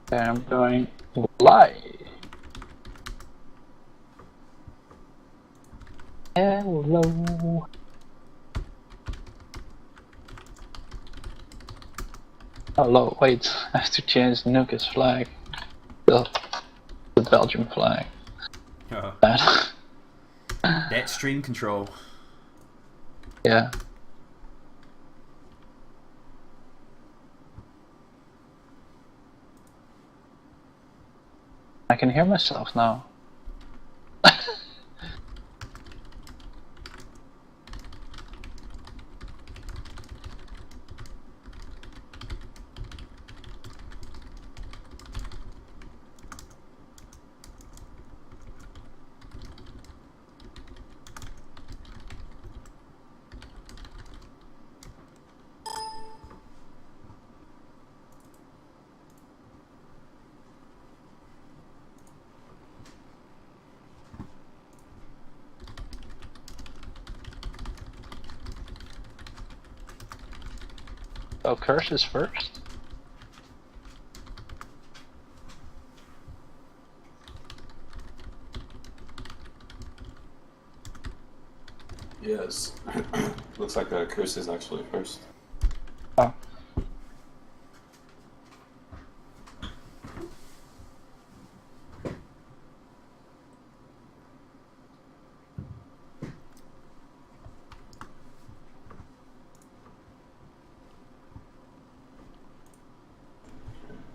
And I'm going live. Hello. Hello. Wait, I have to change NUKE's flag. The Belgian flag. That stream control. Yeah. I can hear myself now. So Curse is first. Yes. Looks like Chris is actually first. Oh.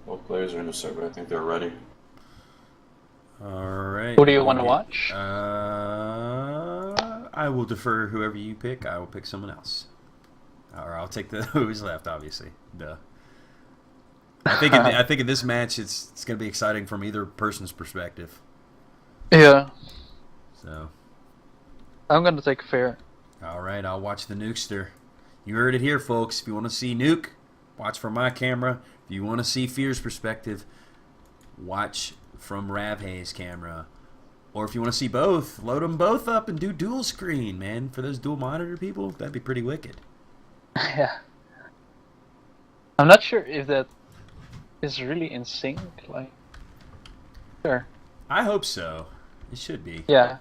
Both players are in the server. I think they're ready. Alright. Who do you want to watch? I will defer whoever you pick. I will pick someone else. Or I'll take the who's left, obviously. Duh. I think in this match it's going to be exciting from either person's perspective. Yeah. So. I'm gonna take Fair. Alright, I'll watch the Nukester. You heard it here, folks. If you want to see Nuke, watch from my camera. If you want to see Fear's perspective, watch from Ravhay's camera. Or if you want to see both, load them both up and do dual screen, man. For those dual monitor people, that'd be pretty wicked. Yeah. I'm not sure if that is really in sync. Like, sure. I hope so. It should be. Yeah.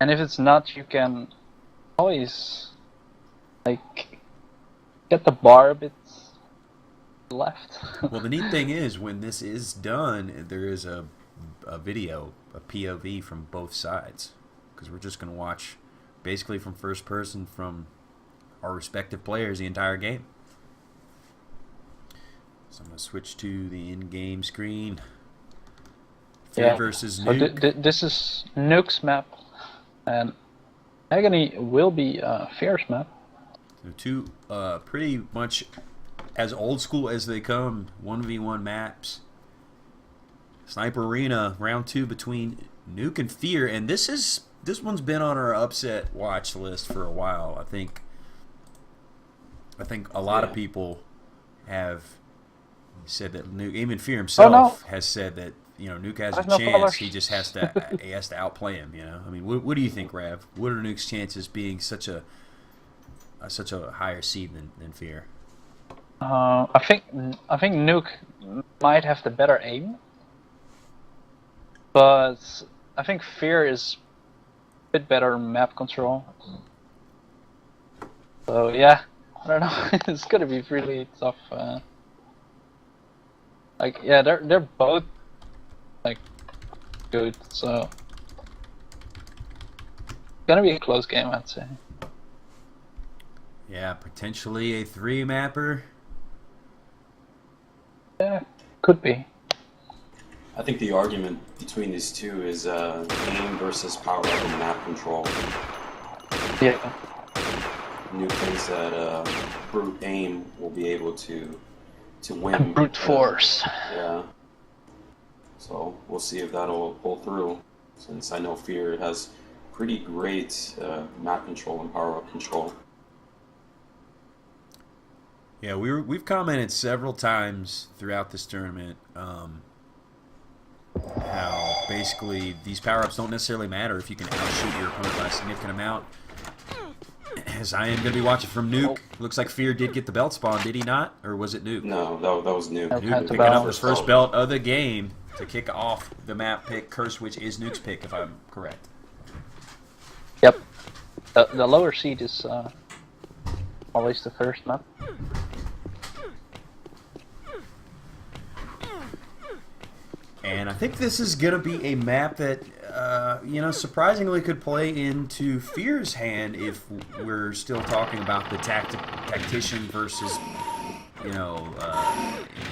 And if it's not, you can always like get the bar a bit left. Well, the neat thing is when this is done, there is a video, a POV from both sides, because we're just going to watch basically from first person from our respective players the entire game. So I'm going to switch to the in-game screen. Fear versus Nuke. So this is Nuke's map, and Agony will be Fear's map. So two pretty much as old school as they come, 1v1 maps. Sniper Arena, round 2 between Nuke and Fear, and this one's been on our upset watch list for a while. I think a lot of people have said that Nuke, even Fear himself has said that, you know, Nuke has a chance. He just has to outplay him. You know, I mean, what do you think, Rav? What are Nuke's chances being such a higher seed than Fear? I think Nuke might have the better aim, but I think Fear is a bit better map control. So yeah, I don't know. It's gonna be really tough. Like yeah, they're both like good, so it's gonna be a close game, I'd say. Yeah, potentially a 3-mapper. Yeah, could be. I think the argument between these two is aim versus power up and map control. Yeah. Nuke thinks that brute aim will be able to win. And brute force. Yeah. So we'll see if that'll pull through, since I know Fear has pretty great map control and power up control. Yeah, we've commented several times throughout this tournament how basically these power-ups don't necessarily matter if you can outshoot your opponent by a significant amount. as I am going to be watching from NUKE. Looks like Fear did get the belt spawn, did he not? Or was it NUKE? No, that was NUKE. Nope, NUKE picking up his first belt of the game to kick off the map pick, Curse, which is NUKE's pick, if I'm correct. Yep. The lower seed is always the first map. And I think this is going to be a map that, you know, surprisingly could play into Fear's hand if we're still talking about the tactician versus, you know,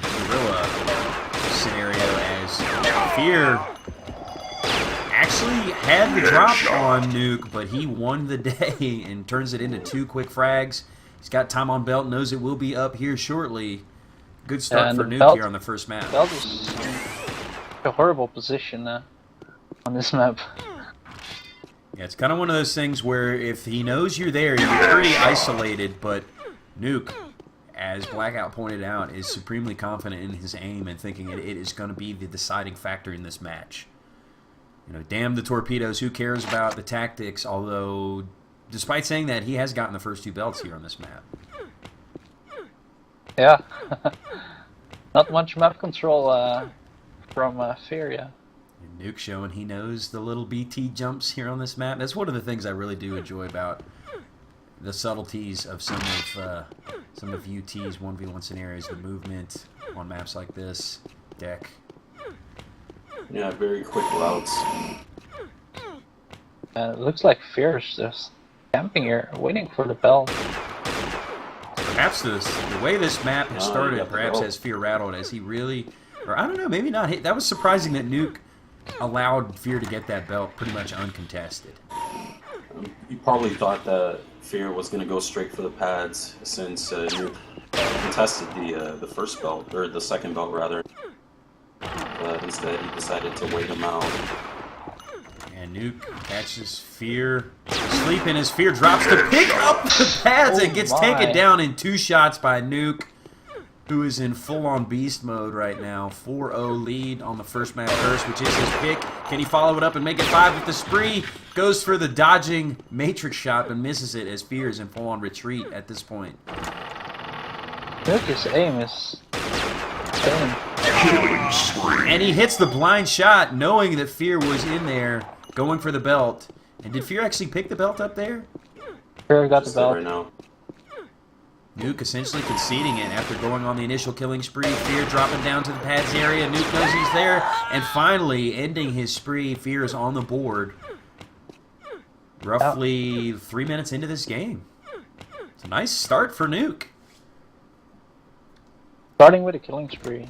guerrilla scenario, as Fear actually had the drop on NUKE, but he won the day and turns it into 2 quick frags. He's got time on belt, knows it will be up here shortly. Good start for NUKE here on the first map. Belt is a horrible position on this map. Yeah, it's kind of one of those things where if he knows you're there, you're pretty isolated, but NUKE, as Blackout pointed out, is supremely confident in his aim and thinking it is going to be the deciding factor in this match. You know, damn the torpedoes, who cares about the tactics, although, despite saying that, he has gotten the first 2 belts here on this map. Yeah. Not much map control from Fear, yeah. And NUKE showing he knows the little BT jumps here on this map. That's one of the things I really do enjoy about the subtleties of some of UT's 1v1 scenarios, the movement on maps like this, deck. Yeah, very quick routes. It looks like Fear is just camping here, waiting for the belt. Perhaps the way this map has started, perhaps has Fear rattled, as he really, or I don't know, maybe not. That was surprising that NUKE allowed Fear to get that belt pretty much uncontested. You probably thought that Fear was going to go straight for the pads since NUKE contested the first belt, or the second belt rather. But instead he decided to wait him out. And NUKE catches Fear sleeping as Fear drops to pick up the pads and gets taken down in 2 shots by NUKE, who is in full-on beast mode right now. 4-0 lead on the first map Curse, which is his pick. Can he follow it up and make it 5 with the spree? Goes for the dodging matrix shot but misses it, as Fear is in full-on retreat at this point. NUKE's aim is insane. And he hits the blind shot knowing that Fear was in there going for the belt. And did Fear actually pick the belt up there? Fear got the belt. Right now. NUKE essentially conceding it after going on the initial killing spree. Fear dropping down to the pads area. NUKE knows he's there. And finally, ending his spree, Fear is on the board. Roughly 3 minutes into this game. It's a nice start for NUKE. Starting with a killing spree.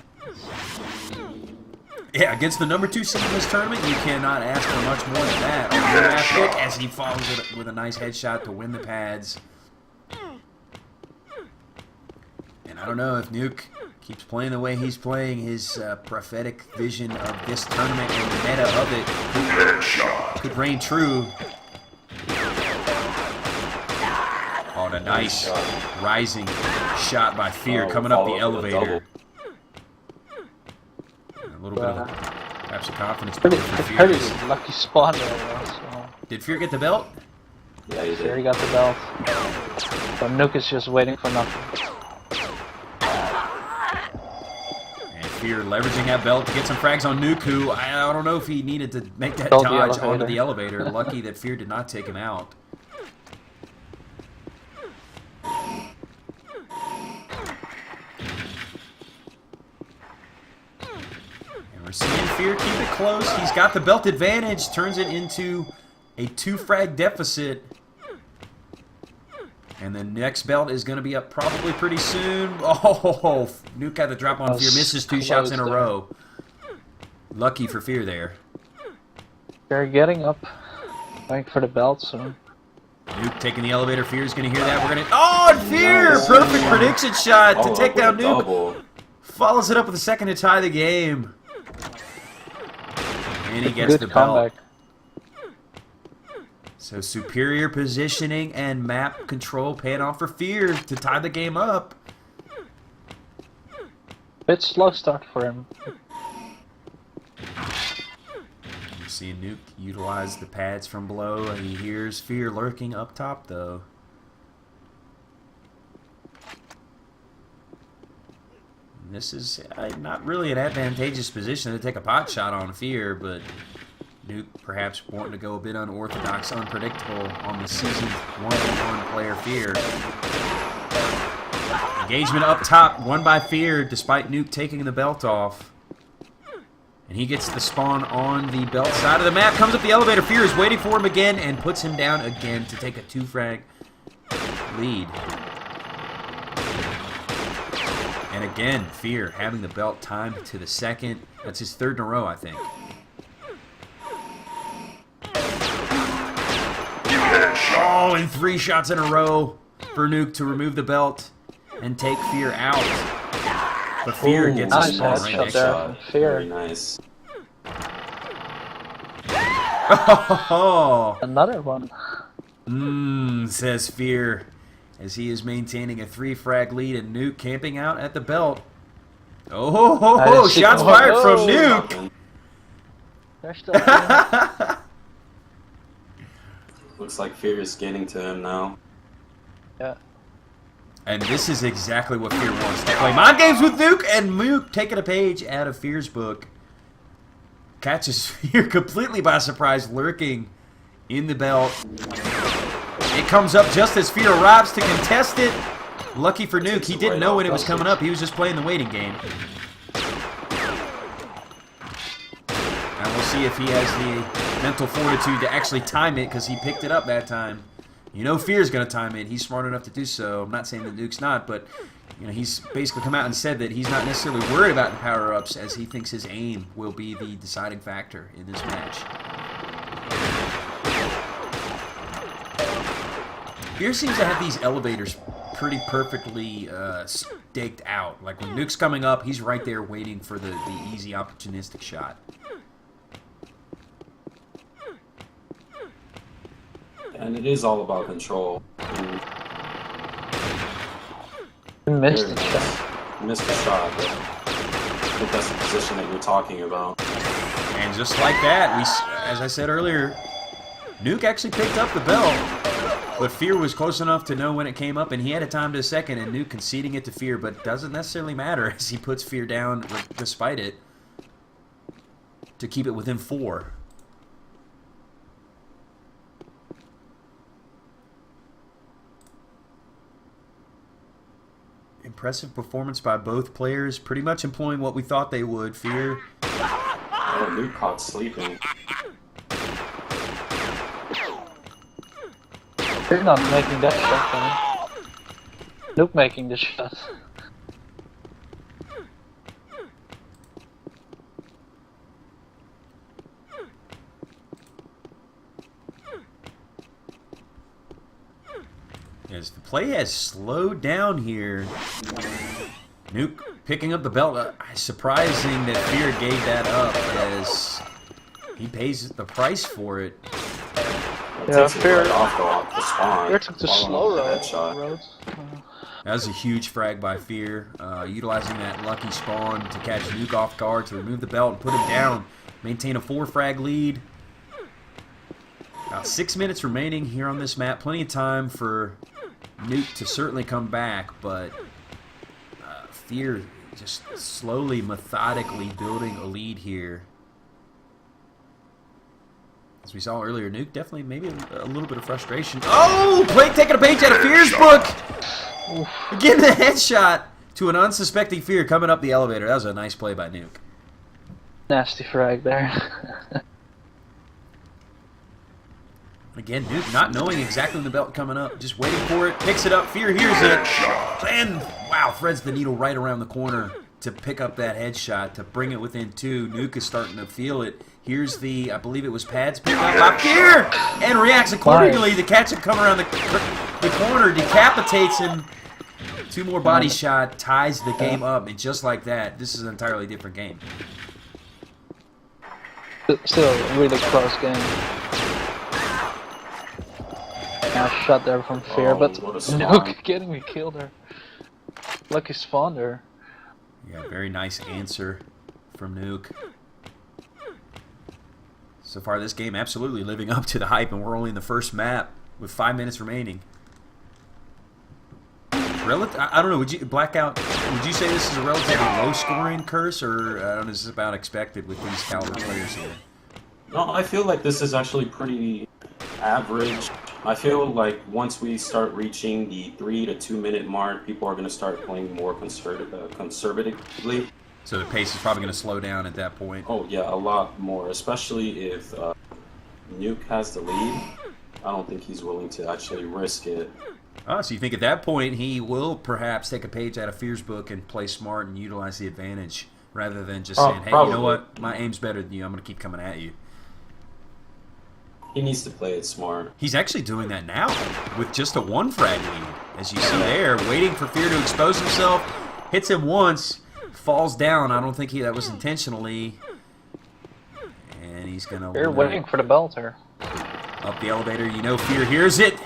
Yeah, against the number 2 seed in this tournament, you cannot ask for much more than that. On the map pick, as he follows it with a nice headshot to win the pads. And I don't know if NUKE keeps playing the way he's playing, his prophetic vision of this tournament and the meta of it could reign true. Oh, and a nice rising shot by Fear coming up the elevator. A little bit of perhaps a confidence boost for Fear. Pretty lucky spawn there. So. Did Fear get the belt? Yeah, he did. Fear got the belt. But NUKE is just waiting for nothing. And Fear leveraging that belt to get some frags on NUKE, who I don't know if he needed to make that dodge onto the elevator. Lucky that Fear did not take him out. We're seeing Fear keep it close. He's got the belt advantage. Turns it into a 2-frag deficit. And the next belt is going to be up probably pretty soon. Oh, NUKE had the drop on Fear. Misses 2 shots in a row. Lucky for Fear there. They're getting up. Going for the belt soon. NUKE taking the elevator. Fear's going to hear that. We're going to... Oh, and Fear! Perfect prediction shot to take down NUKE. Follows it up with a second to tie the game. And he gets the belt. So superior positioning and map control paying off for Fear to tie the game up. Bit slow start for him. We're seeing NUKE utilize the pads from below. He hears Fear lurking up top though. This is not really an advantageous position to take a pot shot on Fear, but Nuke perhaps wanting to go a bit unorthodox, unpredictable on the seasoned 1-1 player Fear. Engagement up top, won by Fear, despite Nuke taking the belt off. And he gets the spawn on the belt side of the map, comes up the elevator. Fear is waiting for him again and puts him down again to take a 2-frag lead. And again, Fear having the belt timed to the second. That's his 3rd in a row, I think. Oh, and 3 shots in a row for Nuke to remove the belt and take Fear out. But Fear gets a spawn right next to him. Very nice. Oh, Another one. Says Fear, as he is maintaining a 3-frag lead and Nuke camping out at the belt. Oh, shots fired from Nuke. They're still Looks like Fear is getting to him now. Yeah. And this is exactly what Fear wants to play mind games with Nuke, and Nuke taking a page out of Fear's book. Catches Fear completely by surprise, lurking in the belt. It comes up just as Fear arrives to contest it. Lucky for Nuke, he didn't know when it was coming up. He was just playing the waiting game. And we'll see if he has the mental fortitude to actually time it, because he picked it up that time. You know Fear's going to time it. He's smart enough to do so. I'm not saying that Nuke's not, but you know, he's basically come out and said that he's not necessarily worried about the power-ups, as he thinks his aim will be the deciding factor in this match. Fear seems to have these elevators pretty perfectly staked out. Like when Nuke's coming up, he's right there waiting for the easy opportunistic shot. And it is all about control. You missed the shot. Missed the shot, but I think that's the position that you're talking about. And just like that, as I said earlier, Nuke actually picked up the belt, but Fear was close enough to know when it came up, and he had a time to second, and Nuke conceding it to Fear, but it doesn't necessarily matter as he puts Fear down despite it to keep it within 4. Impressive performance by both players, pretty much employing what we thought they would. Fear. Oh, Nuke caught sleeping. You're not making that shot, man. Nuke making the shot. As the play has slowed down here. Nuke picking up the belt. Surprising that Fear gave that up, as he pays the price for it. Yeah, Fear off the spawn. Fear took the slow road. That was a huge frag by Fear, utilizing that lucky spawn to catch Nuke off guard, to remove the belt and put him down. Maintain a 4-frag lead. About 6 minutes remaining here on this map. Plenty of time for Nuke to certainly come back, but Fear just slowly, methodically building a lead here. As we saw earlier, Nuke definitely maybe a little bit of frustration. Oh! Blake taking a page out of Fear's book! Getting the headshot to an unsuspecting Fear coming up the elevator. That was a nice play by Nuke. Nasty frag there. Again, Nuke not knowing exactly when the belt coming up, just waiting for it, picks it up, Fear hears it, and wow, threads the needle right around the corner to pick up that headshot, to bring it within 2. Nuke is starting to feel it. Here's the, I believe it was Pads picked up by Fear, and reacts accordingly. The catch him come around the corner, decapitates him. 2 more body shot, ties the game up, and just like that, this is an entirely different game. Still a really close game. Nice shot there from Fear, but Nuke getting me killed there. Lucky spawn there. Yeah, very nice answer from Nuke. So far this game absolutely living up to the hype, and we're only in the first map with 5 minutes remaining. I don't know. Would you Blackout? Would you say this is a relatively low-scoring curse, or I don't know, is this about expected with these caliber players here? No, I feel like this is actually pretty average. I feel like once we start reaching the 3 to 2 minute mark, people are going to start playing more conservatively. So the pace is probably going to slow down at that point. Oh yeah, a lot more, especially if Nuke has the lead. I don't think he's willing to actually risk it. Oh, so you think at that point he will perhaps take a page out of Fear's book and play smart and utilize the advantage rather than just saying, hey, probably. You know what, my aim's better than you, I'm going to keep coming at you. He needs to play it smart. He's actually doing that now with just a 1 frag lead. As you see there, waiting for Fear to expose himself, hits him once, falls down. I don't think that was intentionally. And he's going to... You're waiting for the belt here. Up the elevator, you know Fear hears it.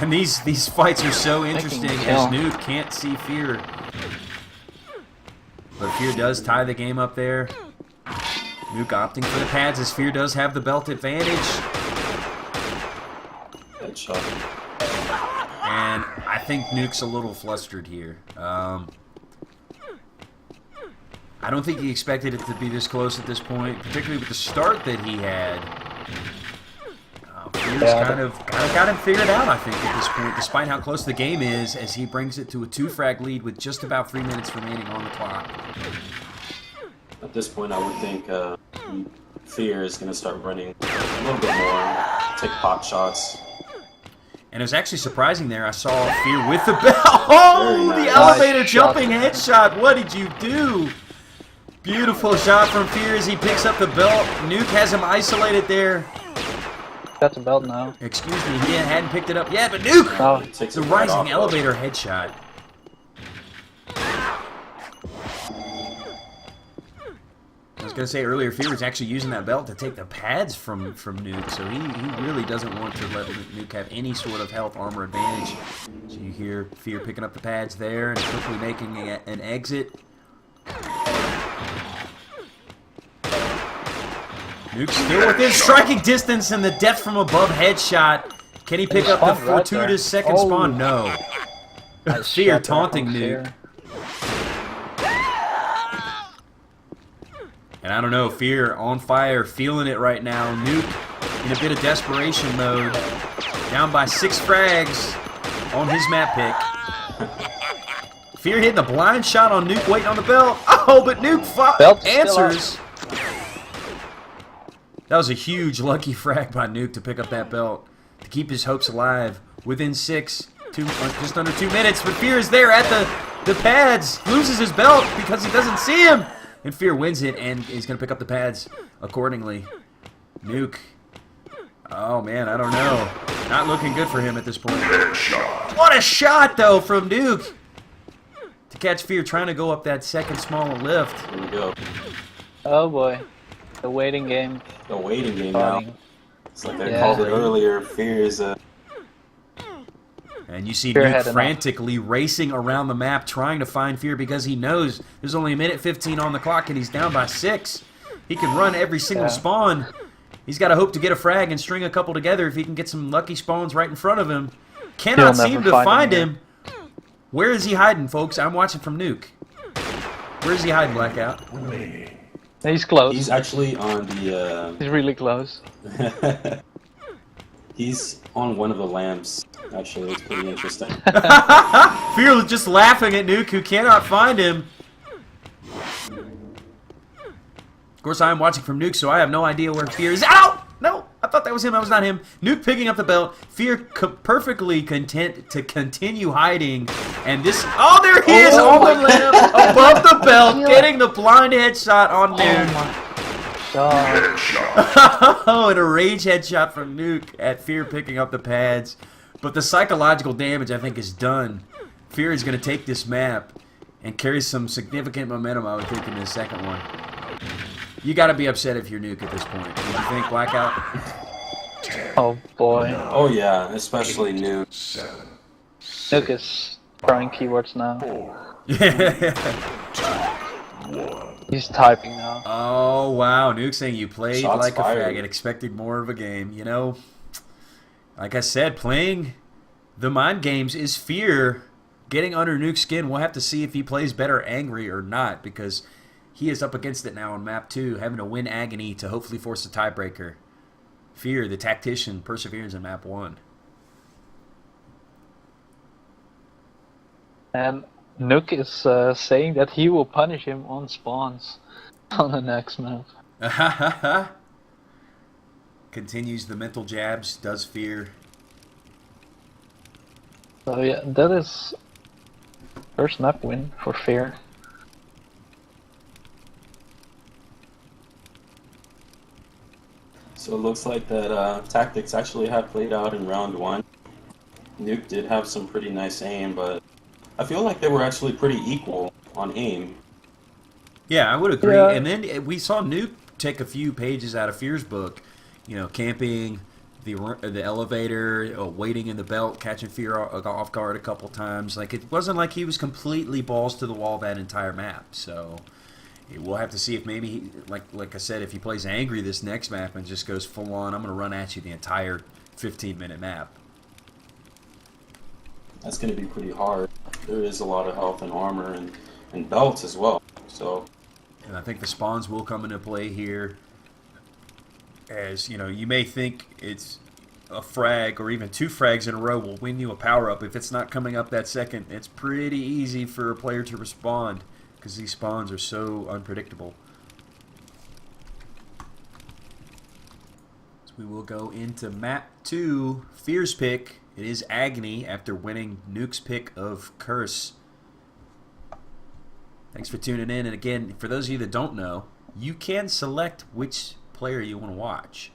And these fights are so interesting as Nuke can't see Fear. But Fear does tie the game up there. Nuke opting for the pads as Fear does have the belt advantage. Headshot. And I think Nuke's a little flustered here. I don't think he expected it to be this close at this point, particularly with the start that he had. Fear's kind of got him figured out, I think, at this point, despite how close the game is, as he brings it to a 2-frag lead with just about 3 minutes remaining on the clock. At this point, I would think Fear is going to start running a little bit more, take pot shots. And it was actually surprising there. I saw Fear with the bell. Oh, Very the nice. elevator jumping headshot. What did you do? Beautiful shot from Fear as he picks up the belt. Nuke has him isolated there. Got the belt now. Excuse me, he hadn't picked it up yet, but Nuke! Oh, Takes The it right rising off, elevator headshot. I was going to say earlier, Fear was actually using that belt to take the pads from Nuke, so he really doesn't want to let Nuke have any sort of health armor advantage. So you hear Fear picking up the pads there and quickly making an exit. Nuke still within striking distance, and the death from above headshot. Can he pick up the fortuitous second spawn? No. Fear taunting Nuke. And I don't know, Fear on fire, feeling it right now. Nuke in a bit of desperation mode. Down by 6 frags on his map pick. Fear hitting the blind shot on Nuke, waiting on the belt. Oh, but Nuke answers. That was a huge lucky frag by Nuke to pick up that belt, to keep his hopes alive. Within 6, just under 2 minutes, but Fear is there at the pads, loses his belt because he doesn't see him. And Fear wins it, and he's going to pick up the pads accordingly. Nuke. Oh, man, I don't know. Not looking good for him at this point. What a shot, though, from Nuke. To catch Fear trying to go up that second smaller lift. Here we go. Oh boy. The waiting game. The waiting game now. Starting. It's like I called it earlier. Fear is And you see Fear Nuke heading frantically racing around the map trying to find Fear because he knows there's only 1:15 on the clock and he's down by 6. He can run every single spawn. He's got to hope to get a frag and string a couple together if he can get some lucky spawns right in front of him. Cannot seem to find him. Where is he hiding, folks? I'm watching from Nuke. Where is he hiding, Blackout? He's close. He's actually on the. He's really close. He's on one of the lamps. Actually, it's pretty interesting. Fear was just laughing at Nuke, who cannot find him. Of course, I am watching from Nuke, so I have no idea where Fear is. Ow! No, I thought that was him. That was not him. Nuke picking up the belt. Fear perfectly content to continue hiding. And this... Oh, there he is on the lamp above the belt, getting the blind headshot on Nuke. Oh, and a rage headshot from Nuke at Fear picking up the pads. But the psychological damage, I think, is done. Fear is going to take this map and carry some significant momentum, I would think, in this second one. You got to be upset if you're Nuke at this point. Did you think, Blackout? Oh boy. Oh yeah, especially Nuke. Nuke is throwing keywords now. He's typing now. Oh, wow. Nuke saying you played Shots like fired. a faggot, expected more of a game. You know, Like I said, playing the mind games is fear. Getting under Nuke's skin, we'll have to see if he plays better angry or not, because he is up against it now on map 2, having to win agony to hopefully force a tiebreaker. Fear, the tactician, perseveres in map 1. And NUKE is saying that he will punish him on spawns on the next map. Continues the mental jabs, does Fear. So yeah, that is first map win for Fear. So it looks like that tactics actually have played out in round 1. Nuke did have some pretty nice aim, but I feel like they were actually pretty equal on aim. Yeah, I would agree. Yeah. And then we saw Nuke take a few pages out of Fear's book. You know, camping the elevator, waiting in the belt, catching Fear off guard a couple times. Like, it wasn't like he was completely balls to the wall that entire map. So we'll have to see if maybe, like I said, if he plays angry this next map and just goes full on, I'm going to run at you the entire 15-minute map. That's going to be pretty hard. There is a lot of health and armor and belts as well. So, and I think the spawns will come into play here. As you know, you may think it's a frag or even 2 frags in a row will win you a power-up. If it's not coming up that second, it's pretty easy for a player to respond because these spawns are so unpredictable. So we will go into map 2. Fear's pick. It is Agony after winning Nuke's pick of Curse. Thanks for tuning in. And again, for those of you that don't know, you can select which player you want to watch.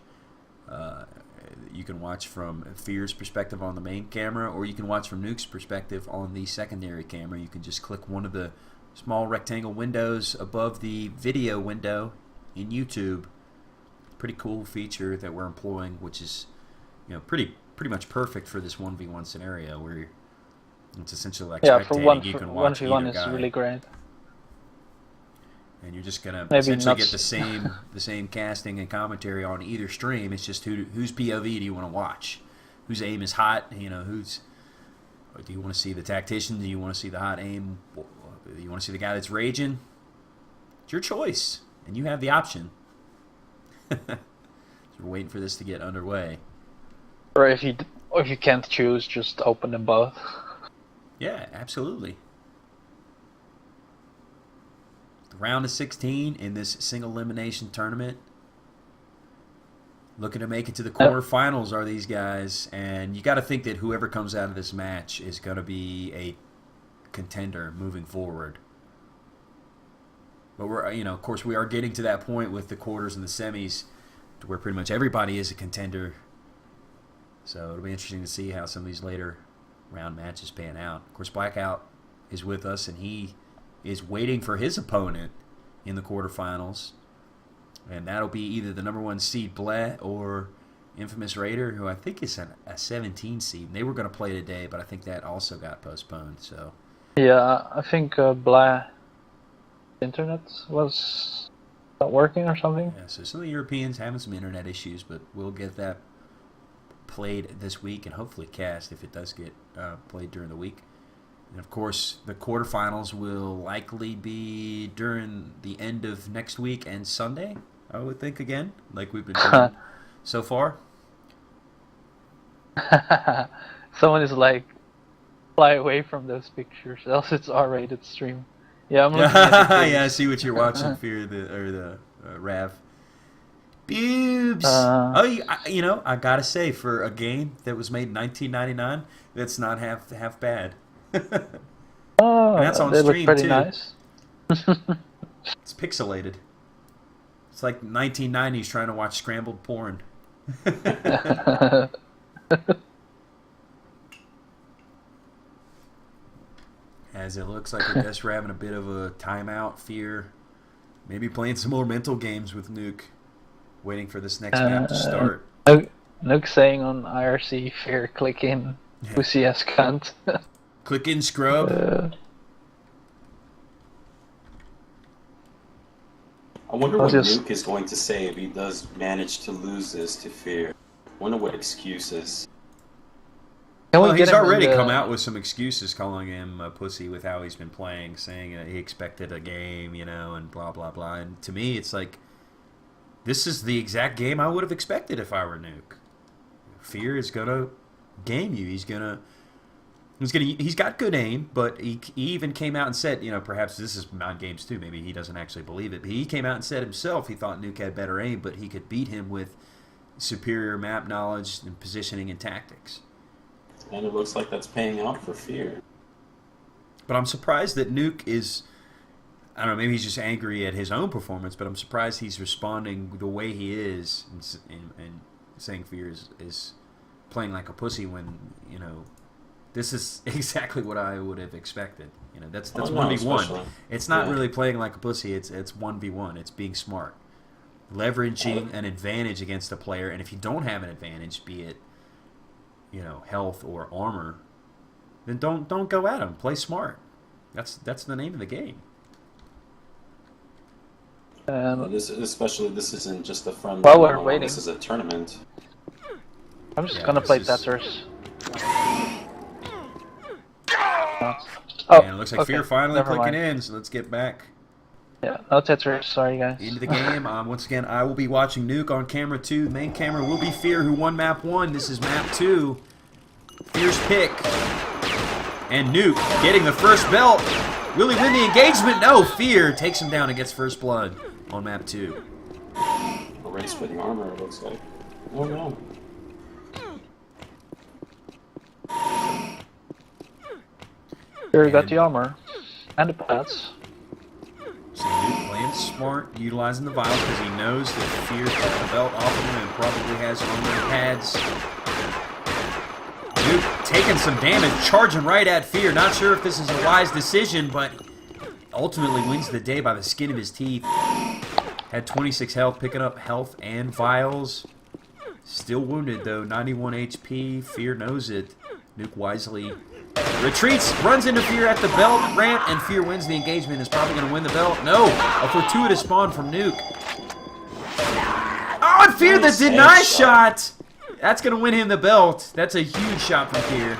You can watch from Fear's perspective on the main camera, or you can watch from Nuke's perspective on the secondary camera. You can just click one of the small rectangle windows above the video window in YouTube. Pretty cool feature that we're employing, which is, you know, pretty much perfect for this 1v1 scenario where it's essentially like spectating. You can watch 1v1 either is guy. really great. And you're just gonna Maybe essentially not get the same casting and commentary on either stream. It's just whose POV do you want to watch? Whose aim is hot? You know, do you want to see the tactician? Do you want to see the hot aim? Do you want to see the guy that's raging? It's your choice, and you have the option. So we're waiting for this to get underway. Or if you can't choose, just open them both. Yeah, absolutely. Round of 16 in this single elimination tournament. Looking to make it to the quarterfinals are these guys, and you got to think that whoever comes out of this match is going to be a contender moving forward. But we're, you know, of course, we are getting to that point with the quarters and the semis, to where pretty much everybody is a contender. So it'll be interesting to see how some of these later round matches pan out. Of course, Blackout is with us, and he is waiting for his opponent in the quarterfinals, and that'll be either the #1 seed Bleh or Infamous Raider, who I think is a 17 seed. They were going to play today, but I think that also got postponed. So yeah, I think Blah internet was not working or something. yeah, so some of the Europeans having some internet issues, but we'll get that played this week and hopefully cast if it does get played during the week. And of course, the quarterfinals will likely be during the end of next week and Sunday, I would think, again, like we've been doing so far. Someone is like, fly away from those pictures, else it's R-rated stream. Yeah, I'm looking at the yeah, I see what you're watching, Fear the Rav. Boobs! You know, I gotta say, for a game that was made in 1999, that's not half bad. Oh, and that's on they stream look pretty too. Nice. It's pixelated. It's like 1990s trying to watch scrambled porn. As it looks like I guess we're having a bit of a timeout. Fear maybe playing some more mental games with Nuke, waiting for this next map to start. Nuke saying on IRC, Fear, click in, pussy ass cunt. Click in, scrub. I wonder what Nuke is going to say if he does manage to lose this to Fear. I wonder what excuses Can we Well, get he's him in already the- come out with some excuses, calling him a pussy with how he's been playing, saying he expected a game, you know, and blah blah blah. And to me, it's like this is the exact game I would have expected if I were Nuke. Fear is gonna game you. He's got good aim, but he even came out and said, you know, perhaps this is mind games too. Maybe he doesn't actually believe it, but he came out and said himself he thought Nuke had better aim, but he could beat him with superior map knowledge and positioning and tactics. And it looks like that's paying out for Fear. But I'm surprised that Nuke is, I don't know, maybe he's just angry at his own performance, but I'm surprised he's responding the way he is and saying Fear is playing like a pussy when, you know, this is exactly what I would have expected. You know, that's 1v1. It's not really playing like a pussy. It's 1v1. It's being smart, leveraging an advantage against a player. And if you don't have an advantage, be it, you know, health or armor, then don't go at him. Play smart. That's the name of the game. This isn't just a friendly. While we're waiting, this is a tournament. I'm just gonna play Tetris. Oh, And it looks like okay. Fear finally Never clicking mind. in, so let's get back Yeah, no Tetris. Sorry, guys. into the game. Once again, I will be watching Nuke on camera 2. The main camera will be Fear, who won map 1. This is map 2. Fear's pick. And Nuke getting the first belt. Will he win the engagement? No, Fear takes him down and gets first blood on map 2. A race for the armor, it looks like. Oh no. Here we got the armor and the pads. So Nuke playing smart, utilizing the vials because he knows that Fear took the belt off of him and probably has armor and pads. Nuke taking some damage, charging right at Fear. Not sure if this is a wise decision, but ultimately wins the day by the skin of his teeth. Had 26 health, picking up health and vials. Still wounded though, 91 HP. Fear knows it. Nuke wisely retreats, runs into Fear at the belt ramp, and Fear wins the engagement. Is probably going to win the belt. No, a fortuitous spawn from Nuke. Oh, and Fear the deny shot. That's going to win him the belt. That's a huge shot from Fear.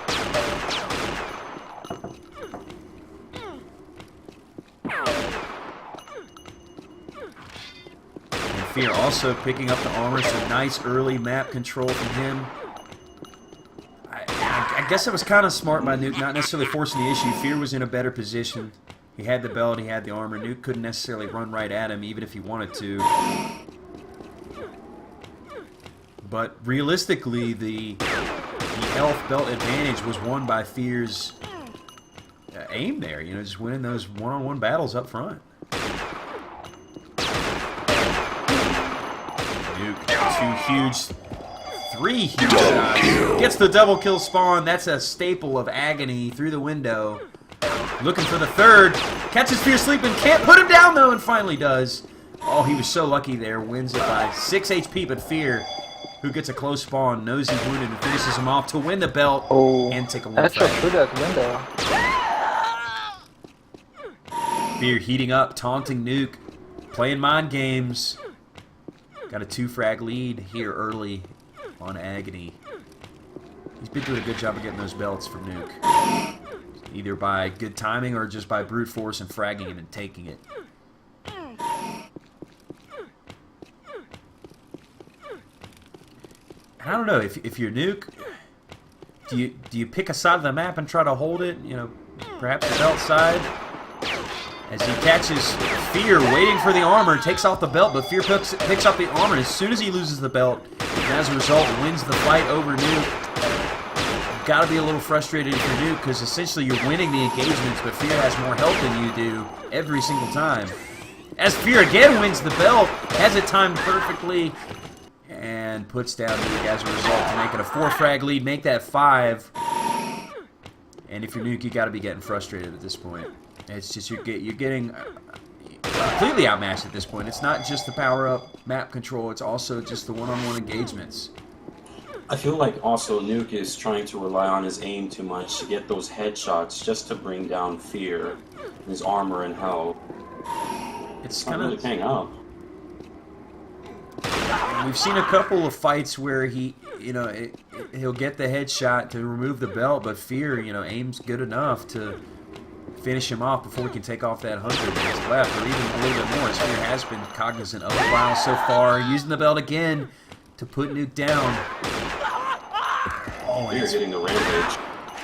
And Fear also picking up the armor, so nice early map control from him. I guess it was kind of smart by Nuke, not necessarily forcing the issue. Fear was in a better position. He had the belt, he had the armor. Nuke couldn't necessarily run right at him, even if he wanted to. But realistically, the health belt advantage was won by Fear's aim there. You know, just winning those one-on-one battles up front. Nuke, three huge shots. Gets the double kill spawn. That's a staple of agony through the window. Looking for the third. Catches Fear sleeping. Can't put him down though, and finally does. Oh, he was so lucky there. Wins it by 6 HP, but Fear, who gets a close spawn, knows he's wounded and finishes him off to win the belt and take a win. Headshot through that window. Fear heating up, taunting Nuke, playing mind games. Got a 2-frag lead here early on Agony. He's been doing a good job of getting those belts from Nuke. Either by good timing or just by brute force and fragging him and taking it. I don't know, if you're Nuke, do you pick a side of the map and try to hold it? You know, perhaps the belt side? As he catches Fear waiting for the armor, takes off the belt, but Fear picks up the armor as soon as he loses the belt. And as a result, wins the fight over Nuke. Got to be a little frustrated if you're Nuke, because essentially you're winning the engagements, but Fear has more health than you do every single time. As Fear again wins the belt, has it timed perfectly, and puts down Nuke as a result to make it a 4-frag lead, make that 5. And if you're Nuke, you got to be getting frustrated at this point. It's just you're getting completely outmatched at this point. It's not just the power-up map control, it's also just the one-on-one engagements. I feel like also Nuke is trying to rely on his aim too much to get those headshots just to bring down Fear, his armor and health. It's not kind really of paying out. we've seen a couple of fights where he, he'll get the headshot to remove the belt, but Fear, aims good enough to finish him off before he can take off that 100 that's left, or even a little bit more. As Fear has been cognizant of the while so far, using the belt again to put Nuke down. Oh, Fear getting the rampage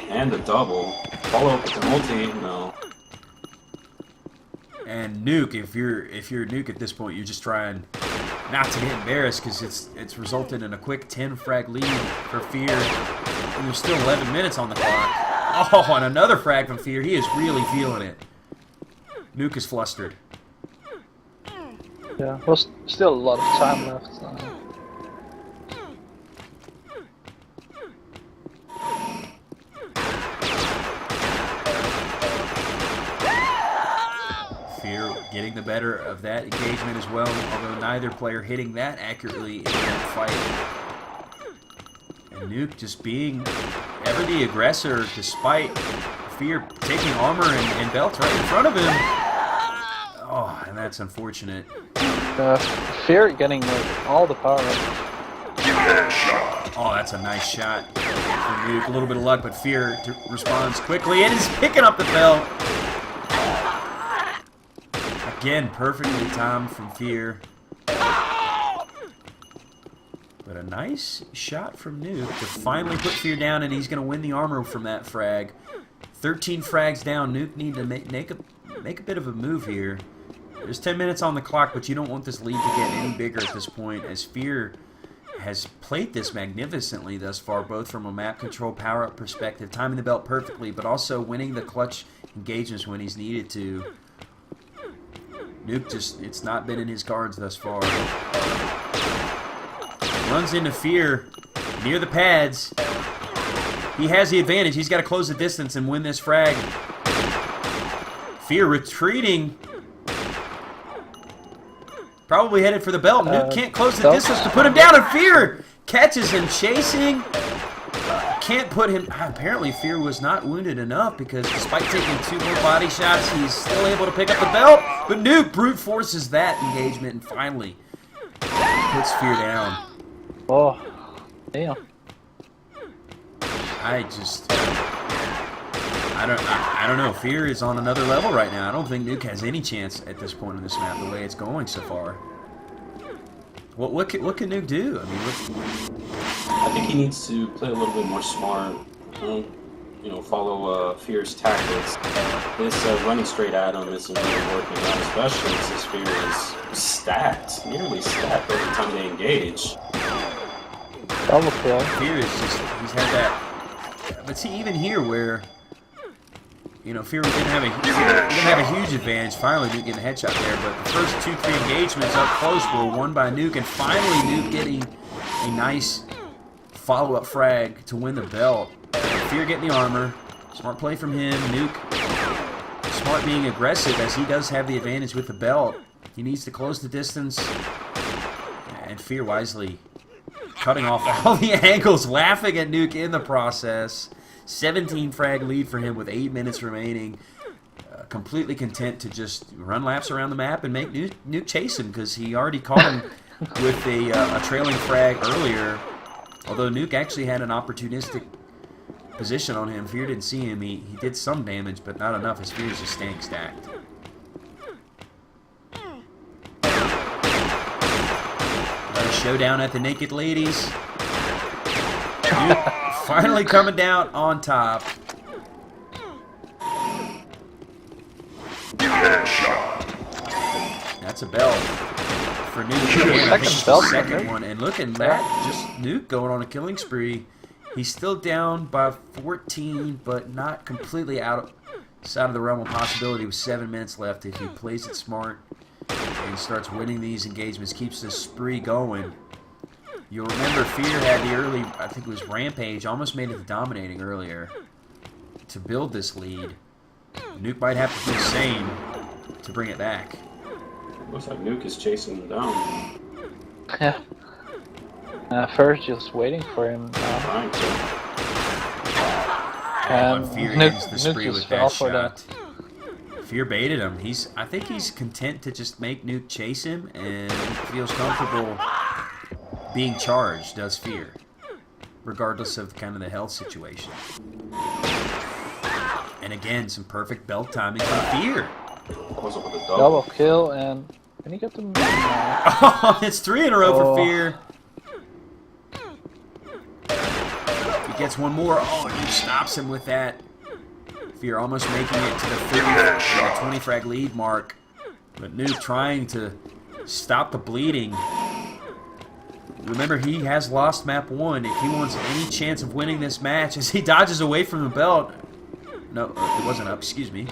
and the double. Follow up with the multi. No. And Nuke, if you're Nuke at this point, you're just trying not to get embarrassed, because it's resulted in a quick 10 frag lead for Fear. And there's still 11 minutes on the clock. Oh, and another frag from Fear. He is really feeling it. Nuke is flustered. Yeah, there's still a lot of time left. Fear getting the better of that engagement as well, although neither player hitting that accurately in that fight. And Nuke just being ever the aggressor, despite Fear taking armor and belts right in front of him. Oh, and that's unfortunate. Fear getting like, all the power. Oh, that's a nice shot for Nuke. A little bit of luck, but Fear responds quickly and is picking up the belt. Again, perfectly timed from Fear. But a nice shot from Nuke to finally put Fear down, and he's going to win the armor from that frag. 13 frags down. Nuke need to make a bit of a move here. There's 10 minutes on the clock, but you don't want this lead to get any bigger at this point, as Fear has played this magnificently thus far, both from a map control power-up perspective, timing the belt perfectly, but also winning the clutch engagements when he's needed to. Nuke just, it's not been in his cards thus far. Runs into Fear near the pads. He has the advantage. He's got to close the distance and win this frag. Fear retreating. Probably headed for the belt. Nuke can't close the distance to put him down, and Fear catches him chasing. Can't put him. Apparently, Fear was not wounded enough, because despite taking 2 more body shots, he's still able to pick up the belt. But Nuke brute forces that engagement and finally puts Fear down. Oh, damn. I don't know. Fear is on another level right now. I don't think Nuke has any chance at this point in this map, the way it's going so far. What can Nuke do? I mean, I think he needs to play a little bit more smart. Follow Fear's tactics. This running straight at him isn't really working out, especially since Fear is stacked, nearly stacked every time they engage. Double kill. Fear is just, he's had that. But see, even here where, Fear didn't have a huge advantage. Finally, Nuke getting a headshot there, but the first 2-3 engagements up close were won by Nuke, and finally Nuke getting a nice follow-up frag to win the belt. Fear getting the armor. Smart play from him. Nuke smart being aggressive, as he does have the advantage with the belt. He needs to close the distance, and Fear wisely cutting off all the angles, laughing at Nuke in the process. 17 frag lead for him with 8 minutes remaining. Completely content to just run laps around the map and make Nuke chase him, because he already caught him with a trailing frag earlier. Although Nuke actually had an opportunistic position on him. Fear didn't see him. He did some damage, but not enough, as Fear's just staying stacked. Another showdown at the Naked Ladies. Nuke finally coming down on top. That's a belt for Nuke. Second one. And look at that, just Nuke going on a killing spree. He's still down by 14, but not completely outside of the realm of possibility with 7 minutes left. If he plays it smart and starts winning these engagements, keeps this spree going. You'll remember Fear had the early, I think it was Rampage, almost made it to dominating earlier to build this lead. Nuke might have to do the same to bring it back. Looks like Nuke is chasing him down. Yeah. First, just waiting for him. Trying to. And Fear ends the spree with that shot. That. Fear baited him. I think he's content to just make Nuke chase him, and feels comfortable being charged does Fear, regardless of kind of the health situation. And again, some perfect belt timing from Fear. Goes up with a Double kill, and can he get the... Oh, it's 3 in a row for Fear. He gets one more. Oh, he stops him with that. Fear almost making it to the 20 frag lead mark. But NUKE trying to stop the bleeding. Remember, he has lost map 1. If he wants any chance of winning this match, as he dodges away from the belt. No, it wasn't up, excuse me.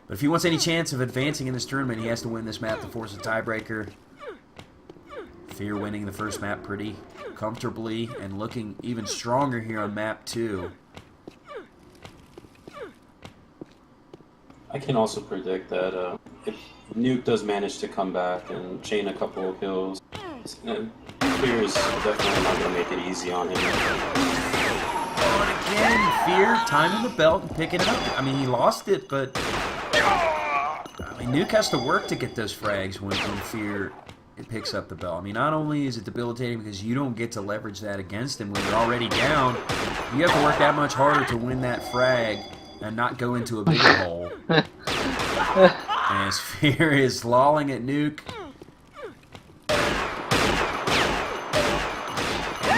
But if he wants any chance of advancing in this tournament, he has to win this map to force a tiebreaker. Fear winning the first map pretty comfortably and looking even stronger here on map 2. I can also predict that if NUKE does manage to come back and chain a couple of kills, Fear is definitely not going to make it easy on him. But again, Fear timing the belt and picking it up. I mean, he lost it, but I mean, NUKE has to work to get those frags when Fear picks up the belt. I mean, not only is it debilitating because you don't get to leverage that against him when you're already down, you have to work that much harder to win that frag and not go into a bigger hole. As Fear is lolling at NUKE.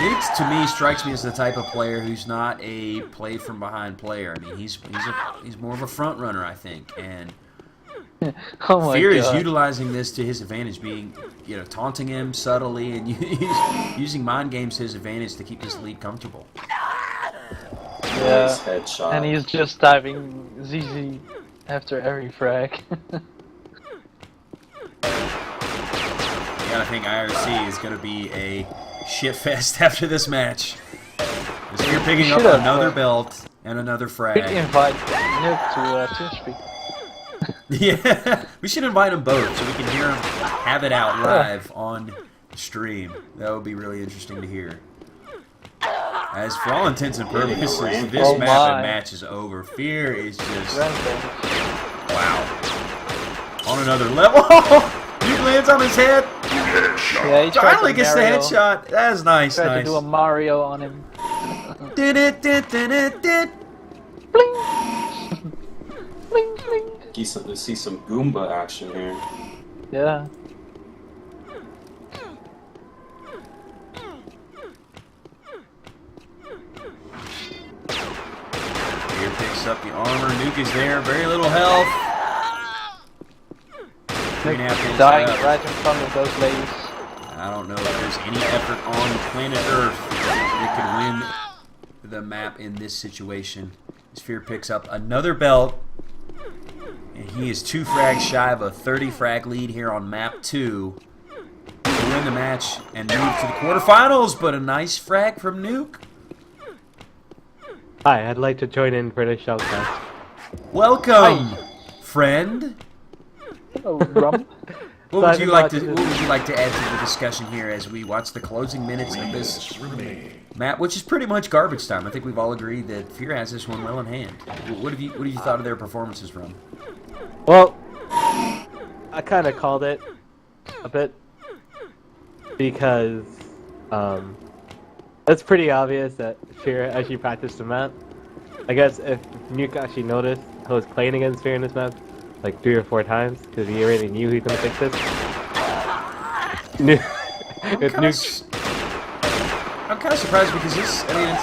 NUKE, to me, strikes me as the type of player who's not a play from behind player. I mean, he's more of a front runner, I think, and Fear is utilizing this to his advantage, being, you know, taunting him subtly and using mind games to his advantage to keep this lead comfortable. Yeah, Nice headshot. and he's just diving ZZ after every frag. Yeah, I think IRC is going to be a shitfest after this match. As Fear picking up another belt and another frag. We invite NUKE to TeamSpeak. Yeah, we should invite them both so we can hear them have it out live on stream. That would be really interesting to hear. As for all intents and purposes, this match is over. Fear is just... Wow. On another level. NUKE lands on his head. Yeah, he finally gets the headshot. That is nice. Tried to do a Mario on him. Did it. Bling! Bling, bling. See some Goomba action here. Yeah. Fear picks up the armor. NUKE is there. Very little health. Dying right in front of those ladies. I don't know if there's any effort on planet Earth that could win the map in this situation. Fear picks up another belt, and he is 2 frags shy of a 30 frag lead here on map 2 to win the match and move to the quarterfinals. But a nice frag from NUKE. Hi, I'd like to join in for the shoutcast. Welcome, friend. Oh, rum. What would you like to add to the discussion here as we watch the closing minutes of this map, which is pretty much garbage time? I think we've all agreed that Fear has this one well in hand. What have you thought of their performances, Rum? Well, I kind of called it a bit because it's pretty obvious that Fear actually practiced the map. I guess if NUKE actually noticed who was playing against Fear in this map like 3 or 4 times, because he already knew he was gonna fix this. I'm kind of surprised because this, I mean,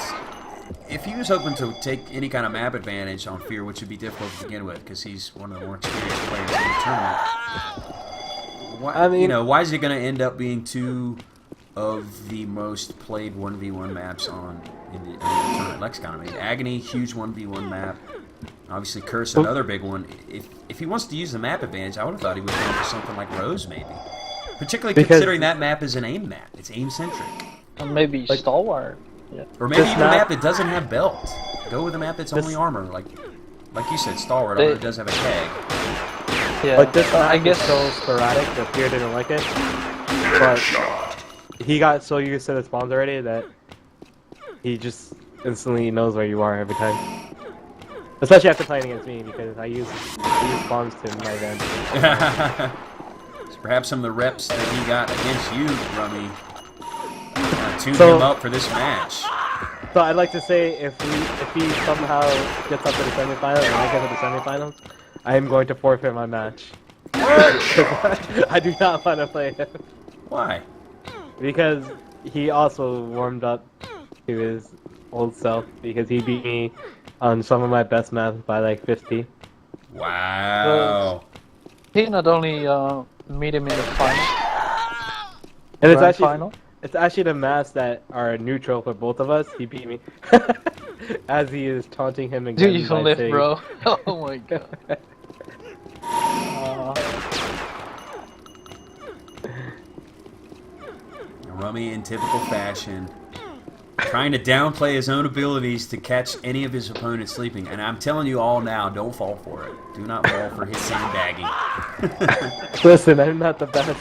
if he was hoping to take any kind of map advantage on Fear, which would be difficult to begin with because he's one of the more experienced players in the tournament, why is it going to end up being 2 of the most played 1v1 maps in the tournament lexicon? I mean, Agony, huge 1v1 map. Obviously, Curse, another big one. If he wants to use the map advantage, I would have thought he would go for something like Rose, maybe. Particularly considering that map is an aim map. It's aim-centric. Or maybe Stalwart. Yeah. Or maybe even a map that doesn't have belt. Go with a map that's only armor. Like you said, Stalwart, although it does have a tag. Yeah, but this I guess is so sporadic that Fear didn't like it. But he got so used to the spawns already that he just instantly knows where you are every time. Especially after playing against me, because I use spawns to my advantage. So perhaps some of the reps that he got against you, Rummy, tune him up for this match. So I'd like to say if he somehow gets up to the semifinals and I get to the semifinals, I am going to forfeit my match. I do not want to play him. Why? Because he also warmed up to his old self because he beat me on some of my best maps by like 50. Wow. He not only meet him in the final, And it's grand actually final. it's actually the maps that are neutral for both of us. He beat me as he is taunting him again. Do you by live, saying, bro? Oh my god. Rummy in typical fashion, trying to downplay his own abilities to catch any of his opponents sleeping. And I'm telling you all now, don't fall for it. Do not fall for his sandbagging. Listen, I'm not the best.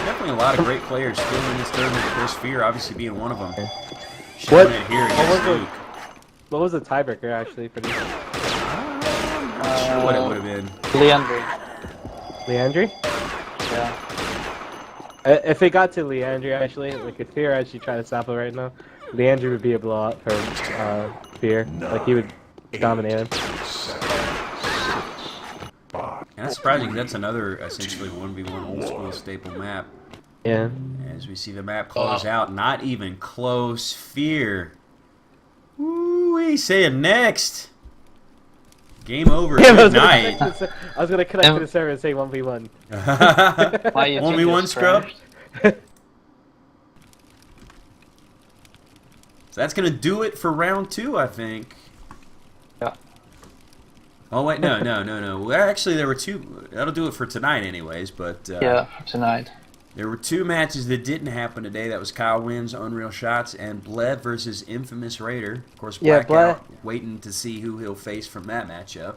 Definitely a lot of great players still in this tournament. Of course, Fear obviously being one of them. What? Showing it here against Luke. What was the tiebreaker actually for this? I'm not sure what it would have been. Leandri. Leandri? Yeah. If it got to Leandri actually, like if Fear actually tried to stop it right now, Leandri would be a blowout for Fear. Like he would dominate him. And that's surprising because that's another essentially 1v1 old school staple map. Yeah. As we see the map close out, not even close. Fear. Woo, we say it next. Game over. Damn, Good night. I was gonna connect to the server and say 1v1. 1v1 scrub. So that's gonna do it for round 2, I think. Yeah. Oh wait, no. Well, actually, there were 2. That'll do it for tonight, anyways. But Yeah, tonight. there were 2 matches that didn't happen today. That was Kyle Wynn's Unreal Shots and Bled versus Infamous Raider. Of course, Yeah, Blackout waiting to see who he'll face from that matchup.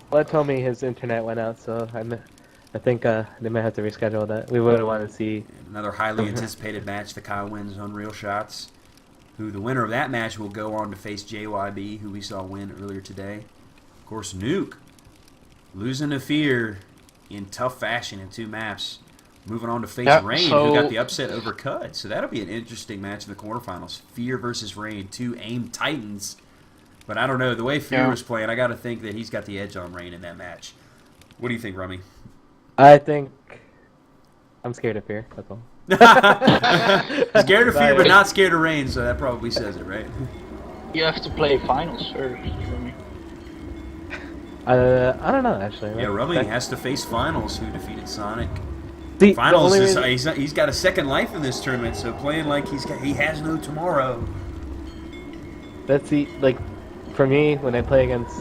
Bled told me his internet went out, so I think they might have to reschedule that. We would want to see Another highly anticipated match, the Kyle Wynn's Unreal Shots. Who the winner of that match will go on to face JYB, who we saw win earlier today. Of course, Nuke losing to Fear in tough fashion in 2 maps. Moving on to face Rain, who got the upset over Cut. So that'll be an interesting match in the quarterfinals. Fear versus Rain, 2 AIM Titans. But I don't know, the way Fear was playing, I got to think that he's got the edge on Rain in that match. What do you think, Rummy? I think I'm scared of Fear, that's all. Scared of Fear, but not scared of Rain, so that probably says it, right? You have to play finals first for me. I don't know, actually. Yeah, Rummy has to face Finals, who defeated Sonic. See, Finals is he's got a second life in this tournament, so playing like he has no tomorrow. That's like for me when I play against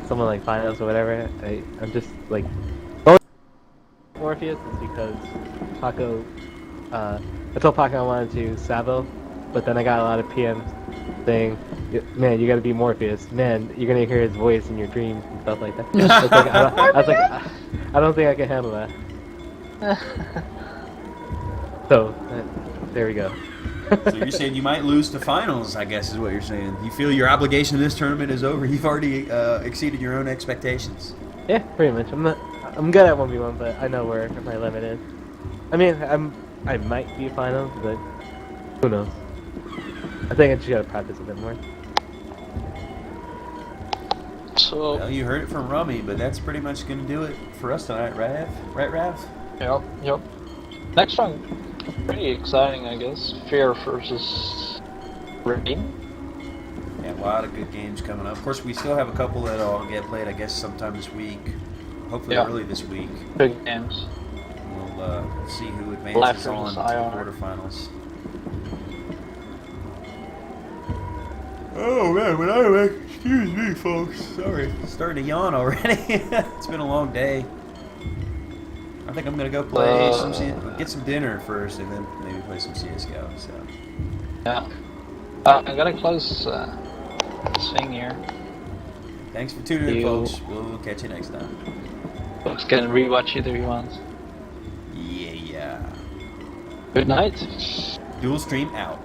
someone like Finals or whatever, I'm just like Morpheus is because Paco. I told Paco I wanted to Sabo, but then I got a lot of PMs saying, "Man, you gotta be Morpheus. Man, you're gonna hear his voice in your dreams and stuff like that." I was like, I don't think I can handle that. So, there we go. So you're saying you might lose to Finals, I guess is what you're saying. You feel your obligation to this tournament is over. You've already exceeded your own expectations. Yeah, pretty much. I'm good at 1v1, but I know where my limit is. I mean, I might be Finals, but who knows? I think I just gotta practice a bit more. So. Well, you heard it from Rummy, but that's pretty much going to do it for us tonight, right, Rav? Yep. Next one, pretty exciting, I guess. Fear versus Rain. Yeah, a lot of good games coming up. Of course, we still have a couple that'll get played, I guess, sometime this week. Hopefully early this week. Big games. We'll see who advances on to the IR. quarterfinals. Oh man, but anyway, excuse me, folks. Sorry, starting to yawn already. It's been a long day. I think I'm gonna go play get some dinner first, and then maybe play some CS:GO. So. Yeah. I gotta close this thing here. Thanks for tuning in, folks. We'll catch you next time. Folks can rewatch it if you want. Yeah. Good night. Dual stream out.